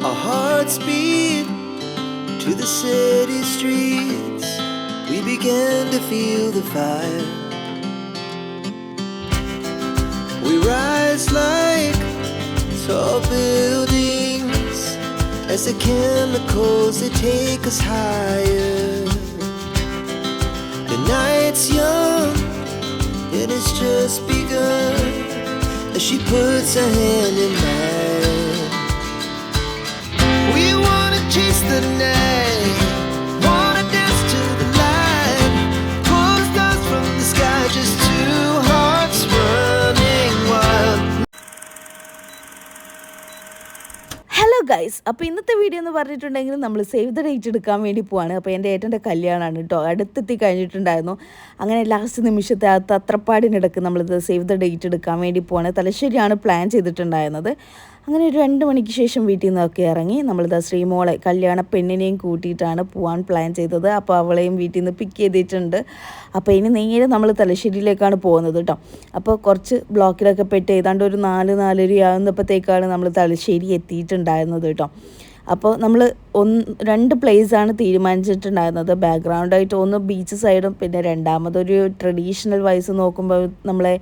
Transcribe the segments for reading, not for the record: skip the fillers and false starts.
Our hearts beat to the city streets. We began to feel the fire. We rise like tall buildings as the chemicals, they take us higher. The night's young and it's just begun as she puts her hand in mine. We wanna chase the night, wanna dance to the light, pull stars from the sky, just two hearts running wild. Hello guys, അപ്പോൾ ഇന്നത്തെ video എന്ന് പറഞ്ഞിട്ടുണ്ടെങ്കിൽ നമ്മൾ save the date എടുക്കാൻ വേണ്ടി പോവാണ്. അപ്പോൾ എൻ്റെ ഏട്ടൻ്റെ കല്യാണമാണ് കേട്ടോ, അടുത്തെത്തി കഴിഞ്ഞിട്ടുണ്ടായിരുന്നു. അങ്ങനെ ലാസ്റ്റ് നിമിഷത്തെ ആ തത്രപ്പാടിനിടക്ക് നമ്മളിത് സേവ് ദ ഡേറ്റ് എടുക്കാൻ വേണ്ടി പോവാണ്. തലശ്ശേരിയാണ് പ്ലാൻ ചെയ്തിട്ടുണ്ടായിരുന്നത്. അങ്ങനെ ഒരു 2 മണിക്ക് ശേഷം വീട്ടിൽ നിന്നൊക്കെ ഇറങ്ങി നമ്മളിത് ശ്രീമോളെ കല്യാണ പെണ്ണിനെയും കൂട്ടിയിട്ടാണ് പോകാൻ പ്ലാൻ ചെയ്തത്. അപ്പോൾ അവളെയും വീട്ടിൽ നിന്ന് പിക്ക് ചെയ്തിട്ടുണ്ട്. അപ്പോൾ ഇനി നേരെ നമ്മൾ തലശ്ശേരിയിലേക്കാണ് പോകുന്നത് കേട്ടോ. അപ്പോൾ കുറച്ച് ബ്ലോക്കിലൊക്കെ പെട്ട് ഏതാണ്ട് ഒരു 4-4:30 ആകുന്നപ്പോഴത്തേക്കാണ് നമ്മൾ തലശ്ശേരി എത്തിയിട്ടുണ്ടായിരുന്നത് കേട്ടോ. അപ്പോൾ നമ്മൾ 2 പ്ലേസാണ് തീരുമാനിച്ചിട്ടുണ്ടായിരുന്നത്. ബാക്ക്ഗ്രൗണ്ടായിട്ട് ഒന്ന് ബീച്ച് സൈഡും പിന്നെ രണ്ടാമതൊരു ട്രഡീഷണൽ വൈസ് നോക്കുമ്പോൾ നമ്മളെ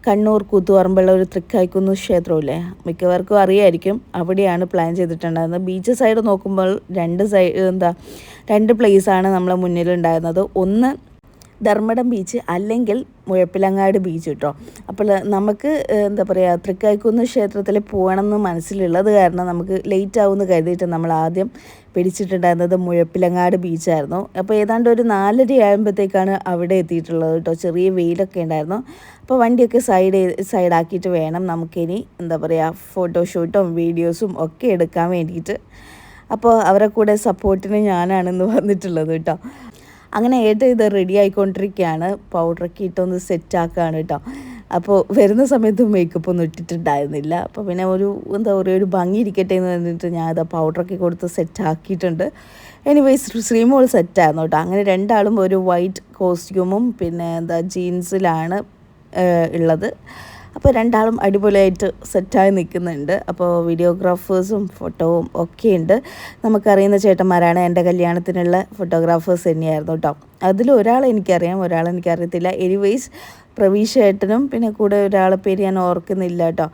കണ്ണൂർ കൂത്തുപറമ്പുള്ള ഒരു തൃക്കായ്ക്കുന്ന് ക്ഷേത്രമില്ലേ, മിക്കവർക്കും അറിയായിരിക്കും, അവിടെയാണ് പ്ലാൻ ചെയ്തിട്ടുണ്ടായിരുന്നത്. ബീച്ച് സൈഡ് നോക്കുമ്പോൾ 2 പ്ലേസാണ് നമ്മളെ മുന്നിലുണ്ടായിരുന്നത്. ഒന്ന് ധർമ്മടം ബീച്ച് അല്ലെങ്കിൽ മുഴപ്പിലങ്ങാട് ബീച്ച് കേട്ടോ. അപ്പോൾ നമുക്ക് എന്താ പറയുക, തൃക്കായ്ക്കുന്ന് ക്ഷേത്രത്തിൽ പോകണമെന്ന് മനസ്സിലുള്ളത് കാരണം നമുക്ക് ലേറ്റ് ആവുമെന്ന് കരുതിയിട്ട് നമ്മൾ ആദ്യം പിടിച്ചിട്ടുണ്ടായിരുന്നത് മുഴപ്പിലങ്ങാട് ബീച്ചായിരുന്നു. അപ്പോൾ ഏതാണ്ട് ഒരു 4:30 ആകുമ്പോഴത്തേക്കാണ് അവിടെ എത്തിയിട്ടുള്ളത് കേട്ടോ. ചെറിയ വെയിലൊക്കെ ഉണ്ടായിരുന്നു. അപ്പോൾ വണ്ടിയൊക്കെ സൈഡാക്കിയിട്ട് വേണം നമുക്കിനി എന്താ പറയുക ഫോട്ടോഷൂട്ടും വീഡിയോസും ഒക്കെ എടുക്കാൻ വേണ്ടിയിട്ട്. അപ്പോൾ അവരെ കൂടെ സപ്പോർട്ടിന് ഞാനാണെന്ന് വന്നിട്ടുള്ളത് കേട്ടോ. അങ്ങനെ ഇത് റെഡി ആയിക്കൊണ്ടിരിക്കുകയാണ്. പൗഡറൊക്കെ ഇട്ടൊന്ന് സെറ്റാക്കുകയാണ് കേട്ടോ. അപ്പോൾ വരുന്ന സമയത്ത് മേക്കപ്പ് ഒന്നും ഇട്ടിട്ടുണ്ടായിരുന്നില്ല. അപ്പോൾ പിന്നെ എന്താ പറയുക, ഒരു ഭംഗി ഇരിക്കട്ടെ എന്ന് പറഞ്ഞിട്ട് ഞാൻ അത് പൗഡറൊക്കെ കൊടുത്ത് സെറ്റാക്കിയിട്ടുണ്ട്. എനിവേയ്സ് ശ്രീമോൾ സെറ്റായിരുന്നു കേട്ടോ. അങ്ങനെ രണ്ടാളും ഒരു വൈറ്റ് കോസ്റ്റ്യൂമും പിന്നെ ജീൻസിലാണ് ഉള്ളത്. അപ്പോൾ രണ്ടാളും അടിപൊളിയായിട്ട് സെറ്റായി നിൽക്കുന്നുണ്ട്. അപ്പോൾ വീഡിയോഗ്രാഫേഴ്സും ഫോട്ടോവും ഒക്കെ ഉണ്ട്. നമുക്കറിയുന്ന ചേട്ടന്മാരാണ്. എൻ്റെ കല്യാണത്തിനുള്ള ഫോട്ടോഗ്രാഫേഴ്സ് തന്നെയായിരുന്നു കേട്ടോ. അതിലൊരാളെ എനിക്കറിയാം, ഒരാളെ എനിക്കറിയത്തില്ല. എനിവേയ്സ് പ്രവീഷ് ചേട്ടനും പിന്നെ കൂടെ ഒരാളെ പേര് ഞാൻ ഓർക്കുന്നില്ല കേട്ടോ.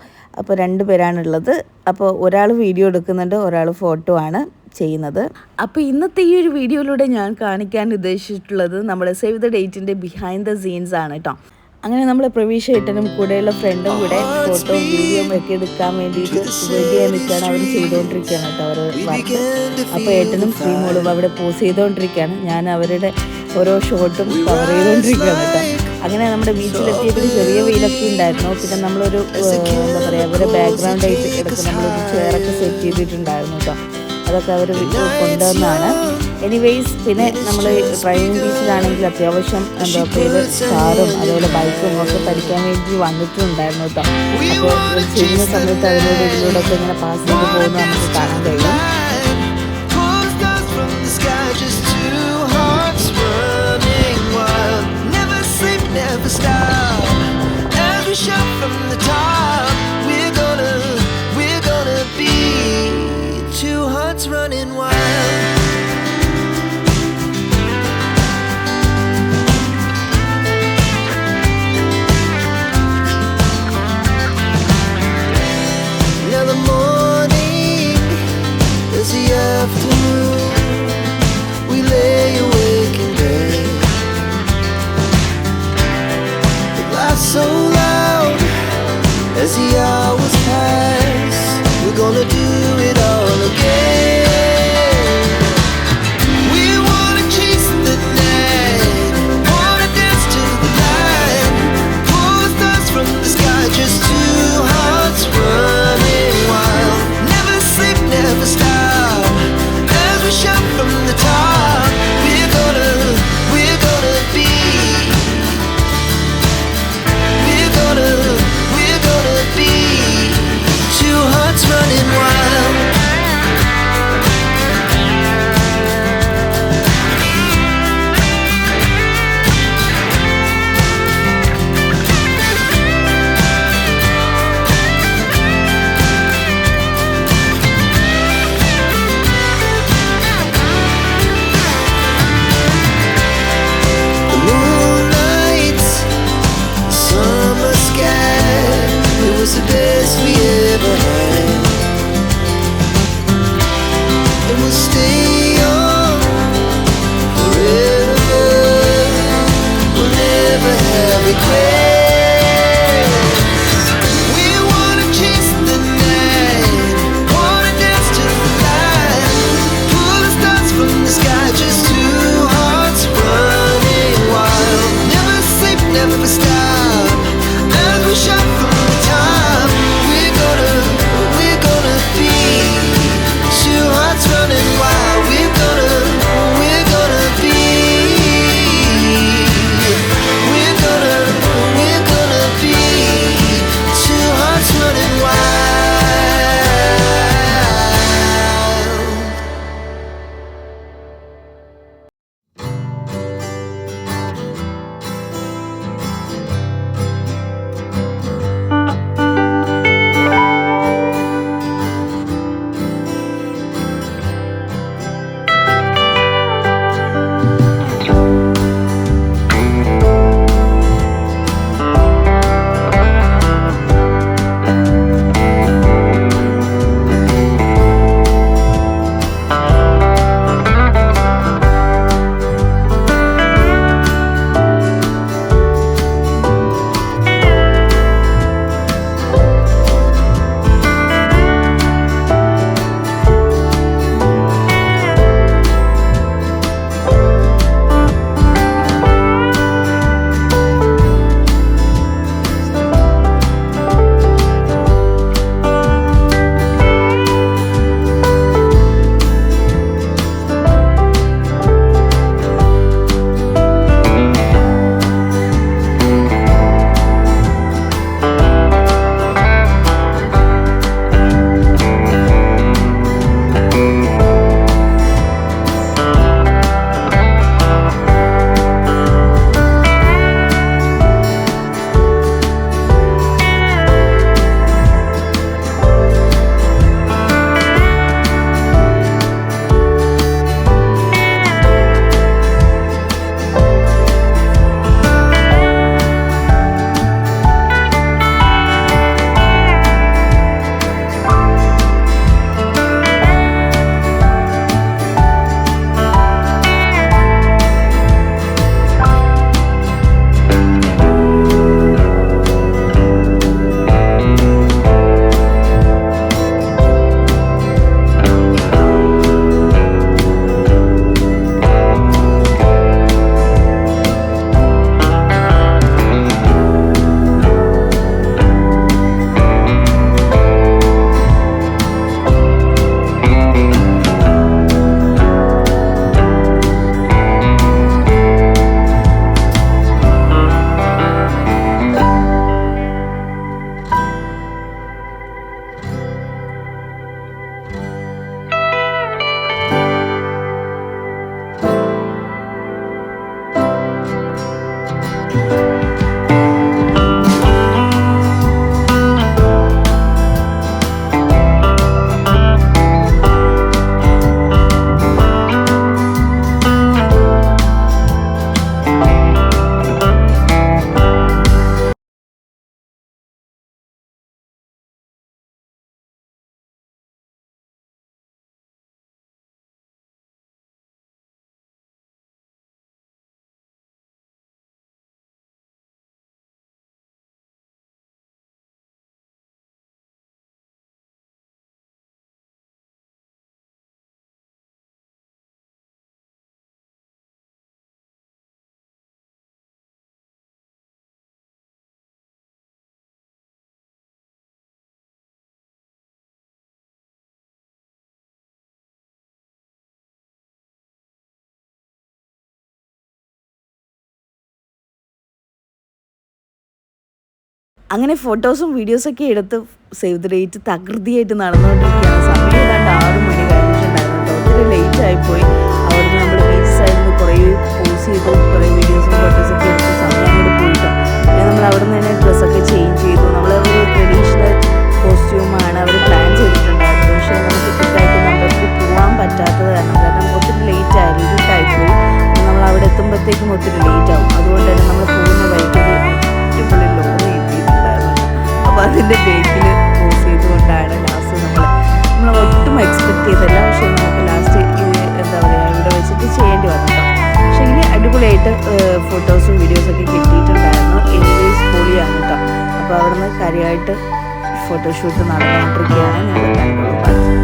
അപ്പോൾ 2 പേരാണുള്ളത്. അപ്പോൾ ഒരാൾ വീഡിയോ എടുക്കുന്നുണ്ട്, ഒരാൾ ഫോട്ടോ ആണ് ചെയ്യുന്നത്. അപ്പോൾ ഇന്നത്തെ ഈ ഒരു വീഡിയോയിലൂടെ ഞാൻ കാണിക്കാൻ ഉദ്ദേശിച്ചിട്ടുള്ളത് നമ്മുടെ സേവ് ദ ഡേറ്റിൻ്റെ ബിഹൈൻഡ് ദ സീൻസ് ആണ് കേട്ടോ. അങ്ങനെ നമ്മൾ പ്രവീഷ് ഏട്ടനും കൂടെയുള്ള ഫ്രണ്ടും കൂടെ ഫോട്ടോയും വീഡിയോയും ഒക്കെ എടുക്കാൻ വേണ്ടിയിട്ട് റെഡിയായി നിൽക്കുകയാണ്. അവർ ചെയ്തുകൊണ്ടിരിക്കുകയാണ് കേട്ടോ അവർ വർക്ക്. അപ്പോൾ ഏട്ടനും ശ്രീമോളും അവിടെ പോസ് ചെയ്തുകൊണ്ടിരിക്കുകയാണ്. ഞാൻ അവരുടെ ഓരോ ഷോട്ടും കവർ ചെയ്തുകൊണ്ടിരിക്കുകയാണ് കേട്ടോ. അങ്ങനെ നമ്മുടെ ബീച്ചിലെത്തിയപ്പോൾ ചെറിയ വെയിലൊക്കെ ഉണ്ടായിരുന്നു. പിന്നെ നമ്മളൊരു എന്താ പറയുക, അവരുടെ ബാക്ക്ഗ്രൗണ്ടായിട്ട് ഇടയ്ക്ക് നമ്മളൊരു ചെയറൊക്കെ സെറ്റ് ചെയ്തിട്ടുണ്ടായിരുന്നു കേട്ടോ. അതൊക്കെ അവർ കൊണ്ടുവന്നാണ്. എനിവേയ്സ് പിന്നെ നമ്മൾ ഡ്രൈവിംഗ് ബീച്ചിലാണെങ്കിൽ അത്യാവശ്യം എന്താ പേര് കാറും അതുപോലെ ബൈക്കും ഒക്കെ പഠിക്കാൻ വേണ്ടി വന്നിട്ടുണ്ടായിരുന്നു കേട്ടോ. അപ്പോൾ ചെയ്യുന്ന സമയത്ത് ഇതിലൂടെ ഒക്കെ ഇങ്ങനെ പാസ് ചെയ്ത് പോകുന്നത് നമുക്ക് കാണാൻ കഴിയും. Running wild. Now the morning is the afternoon. We lay awake in bed. The glass so loud as the hours pass. We're gonna do it all again. അങ്ങനെ ഫോട്ടോസും വീഡിയോസൊക്കെ എടുത്ത് സേവ് ദ ഡേറ്റ് തകൃതിയായിട്ട് നടന്നുകൊണ്ടിരിക്കുകയാണ്. സമയം ഏതാണ്ട് 6 മണി കഴിഞ്ഞിട്ടുണ്ടായിരുന്നു കേട്ടോ. ഒത്തിരി ലേറ്റ് ആയിപ്പോയി. അവിടുന്ന് നമ്മൾ ബീച്ച് സൈഡിൽ നിന്ന് കുറേ പോസ് ചെയ്തു, കുറേ വീഡിയോസും ഫോട്ടോസൊക്കെ എടുത്ത് സമയം അങ്ങോട്ട് പോയിട്ടോ. പിന്നെ നമ്മൾ അവിടെ നിന്ന് തന്നെ ഡ്രസ്സൊക്കെ ചേഞ്ച് ചെയ്തു. നമ്മളൊരു ട്രഡീഷണൽ കോസ്റ്റ്യൂമാണ് അവർ പ്ലാൻ ചെയ്തിട്ടുണ്ടായിരുന്നു. പക്ഷേ നമുക്ക് ടിക്കറ്റായിട്ട് നമ്മൾക്ക് പോകാൻ പറ്റാത്തത് കാരണം ഒത്തിരി ലേറ്റ് ആയിരുന്നു, ഇരുട്ടായിപ്പോയി. നമ്മൾ അവിടെ എത്തുമ്പോഴത്തേക്കും ഒത്തിരി ലേറ്റ് ആവും. അതുകൊണ്ട് തന്നെ നമ്മൾ പോകുന്ന വഴിക്കൊരു അടിപൊളി ലോറി കിട്ടിയിട്ടുണ്ടായിരുന്നു. അപ്പോൾ അതിൻ്റെ ബേക്കിൽ പോസ് ചെയ്തുകൊണ്ടാണ് ലാസ്റ്റ് നമ്മൾ ഒട്ടും എക്സ്പെക്ട് ചെയ്തില്ല. പക്ഷേ നമുക്ക് ലാസ്റ്റ് എന്താ പറയുക ഇവിടെ വെച്ചിട്ട് ചെയ്യേണ്ടി വന്നു. പക്ഷേ ഇങ്ങനെ അടിപൊളിയായിട്ട് ഫോട്ടോസും വീഡിയോസൊക്കെ കിട്ടിയിട്ടുണ്ടായിരുന്നു. എനിവേസ് പൊളിയാണ് കേട്ടോ. അപ്പോൾ അവിടുന്ന് കാര്യമായിട്ട് ഫോട്ടോഷൂട്ട് നടന്നുകൊണ്ടിരിക്കുകയാണ്. ഞങ്ങൾ കണ്ടോളൂ.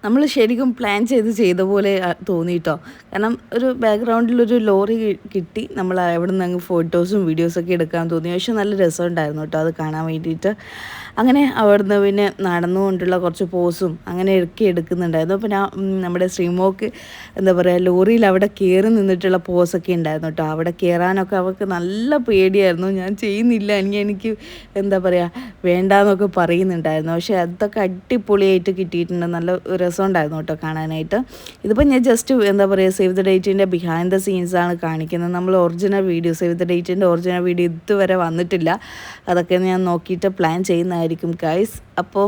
നമ്മൾ ശരിക്കും പ്ലാൻ ചെയ്ത പോലെ തോന്നിയിട്ടോ. കാരണം ഒരു ബാക്ക്ഗ്രൗണ്ടിലൊരു ലോറി കിട്ടി. നമ്മൾ അവിടെ നിന്ന് അങ്ങ് ഫോട്ടോസും വീഡിയോസൊക്കെ എടുക്കാൻ തോന്നി. പക്ഷേ നല്ല രസമുണ്ടായിരുന്നു കേട്ടോ അത് കാണാൻ വേണ്ടിയിട്ട്. അങ്ങനെ അവിടുന്ന് പിന്നെ നടന്നുകൊണ്ടുള്ള കുറച്ച് പോസും അങ്ങനെ എടുക്കുന്നുണ്ടായിരുന്നു. അപ്പോൾ നമ്മുടെ ശ്രീമോക്ക് എന്താ പറയുക ലോറിയിൽ അവിടെ കയറി നിന്നിട്ടുള്ള പോസൊക്കെ ഉണ്ടായിരുന്നു കേട്ടോ. അവിടെ കയറാനൊക്കെ അവൾക്ക് നല്ല പേടിയായിരുന്നു. ഞാൻ ചെയ്യുന്നില്ല, എനിക്ക് എന്താ പറയുക വേണ്ടാന്നൊക്കെ പറയുന്നുണ്ടായിരുന്നു. പക്ഷേ അതൊക്കെ അടിപൊളിയായിട്ട് കിട്ടിയിട്ടുണ്ട്. നല്ല രസമുണ്ടായിരുന്നു കേട്ടോ കാണാനായിട്ട്. ഇതിപ്പോൾ ഞാൻ ജസ്റ്റ് എന്താ പറയുക സേവ് ദ ഡേറ്റിൻ്റെ ബിഹൈൻഡ് ദ സീൻസാണ് കാണിക്കുന്നത്. നമ്മൾ ഒറിജിനൽ വീഡിയോ സേവ് ദ ഡേറ്റിൻ്റെ ഒറിജിനൽ വീഡിയോ ഇതുവരെ വന്നിട്ടില്ല. അതൊക്കെ ഞാൻ നോക്കിയിട്ട് പ്ലാൻ ചെയ്യുന്നതായിരിക്കും ഗൈസ്. അപ്പോൾ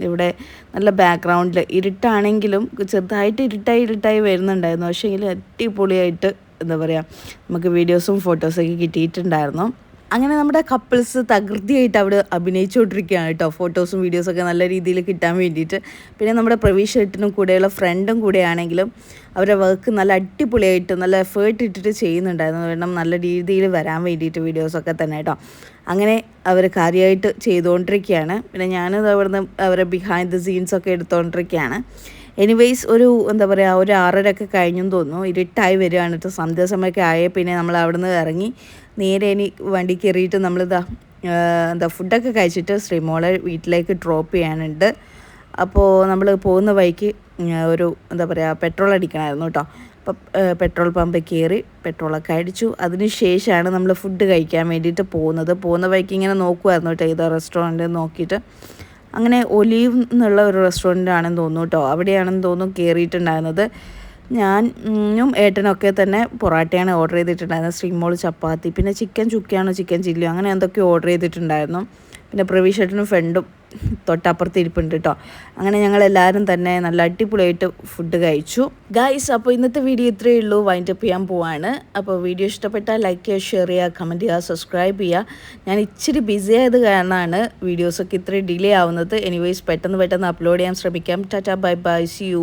ഇവിടെ നല്ല ബാക്ക്ഗ്രൗണ്ടിൽ ഇരുട്ടാണെങ്കിലും ചെറുതായിട്ട് ഇരുട്ടായി വരുന്നുണ്ടായിരുന്നു. പക്ഷേ എങ്കിൽ അടിപൊളിയായിട്ട് എന്താ പറയുക നമുക്ക് വീഡിയോസും ഫോട്ടോസൊക്കെ കിട്ടിയിട്ടുണ്ടായിരുന്നു. അങ്ങനെ നമ്മുടെ കപ്പിൾസ് തകൃതിയായിട്ട് അവിടെ അഭിനയിച്ചുകൊണ്ടിരിക്കുകയാണ് കേട്ടോ. ഫോട്ടോസും വീഡിയോസൊക്കെ നല്ല രീതിയിൽ കിട്ടാൻ വേണ്ടിയിട്ട്. പിന്നെ നമ്മുടെ പ്രവീഷ് ഏട്ടനും കൂടെയുള്ള ഫ്രണ്ടും കൂടെയാണെങ്കിലും അവരുടെ വർക്ക് നല്ല അടിപൊളിയായിട്ട് നല്ല എഫേർട്ട് ഇട്ടിട്ട് ചെയ്യുന്നുണ്ടായിരുന്നു. കാരണം നല്ല രീതിയിൽ വരാൻ വേണ്ടിയിട്ട് വീഡിയോസൊക്കെ തന്നെ കേട്ടോ. അങ്ങനെ അവർ കാര്യമായിട്ട് ചെയ്തുകൊണ്ടിരിക്കുകയാണ്. പിന്നെ ഞാനത് അവിടുന്ന് അവരെ ബിഹൈൻഡ് ദ സീൻസൊക്കെ എടുത്തുകൊണ്ടിരിക്കുകയാണ്. എനിവേയ്സ് ഒരു എന്താ പറയുക ഒരു 6:30 കഴിഞ്ഞെന്ന് തോന്നുന്നു. ഇരുട്ടായി വരികയാണ് കേട്ടോ. സന്ധ്യാസമയമൊക്കെ ആയേ പിന്നെ നമ്മൾ അവിടെ നിന്ന് ഇറങ്ങി നേരെ ഇനി വണ്ടി കയറിയിട്ട് നമ്മളിതാ എന്താ ഫുഡൊക്കെ കഴിച്ചിട്ട് ശ്രീമോളെ വീട്ടിലേക്ക് ഡ്രോപ്പ് ചെയ്യാനുണ്ട്. അപ്പോൾ നമ്മൾ പോകുന്ന വഴിക്ക് ഒരു എന്താ പറയുക പെട്രോൾ അടിക്കണമായിരുന്നു കേട്ടോ. അപ്പം പെട്രോൾ പമ്പിൽ കയറി പെട്രോളൊക്കെ അടിച്ചു. അതിന് ശേഷമാണ് നമ്മൾ ഫുഡ് കഴിക്കാൻ വേണ്ടിയിട്ട് പോകുന്ന വഴിക്ക് ഇങ്ങനെ നോക്കുമായിരുന്നു കേട്ടോ ഏതോ റെസ്റ്റോറൻറ്റ് നോക്കിയിട്ട്. അങ്ങനെ ഒലീവ് എന്നുള്ള ഒരു റെസ്റ്റോറൻ്റ് ആണെന്ന് തോന്നുന്നു കേട്ടോ. അവിടെയാണെന്ന് തോന്നുന്നു കയറിയിട്ടുണ്ടായിരുന്നത്. ഞാനും ഏട്ടനൊക്കെ തന്നെ പൊറാട്ടയാണ് ഓർഡർ ചെയ്തിട്ടുണ്ടായിരുന്നത്. ശ്രീമോൾ ചപ്പാത്തി, പിന്നെ ചിക്കൻ ചുക്കയാണോ ചിക്കൻ ചില്ലിയോ അങ്ങനെ എന്തൊക്കെയോ ഓർഡർ ചെയ്തിട്ടുണ്ടായിരുന്നു. പിന്നെ പ്രവീഷ് ഏട്ടനും ഫ്രണ്ടും തൊട്ടപ്പുറത്ത് ഇരിപ്പുണ്ട് കേട്ടോ. അങ്ങനെ ഞങ്ങളെല്ലാവരും തന്നെ നല്ല അടിപൊളിയായിട്ട് ഫുഡ് കഴിച്ചു ഗൈസ്. അപ്പോൾ ഇന്നത്തെ വീഡിയോ ഇത്രയേ ഉള്ളൂ. വൈൻഡപ്പ് ചെയ്യാൻ പോവാണ്. അപ്പോൾ വീഡിയോ ഇഷ്ടപ്പെട്ടാൽ ലൈക്ക് ചെയ്യുക, ഷെയർ ചെയ്യുക, കമൻറ്റ് ചെയ്യുക, സബ്സ്ക്രൈബ് ചെയ്യുക. ഞാൻ ഇച്ചിരി ബിസി ആയത് കാരണമാണ് വീഡിയോസൊക്കെ ഇത്രയും ഡിലേ ആവുന്നത്. എനിവേയ്സ് പെട്ടെന്ന് അപ്ലോഡ് ചെയ്യാൻ ശ്രമിക്കാം. Tata bye bye, see U.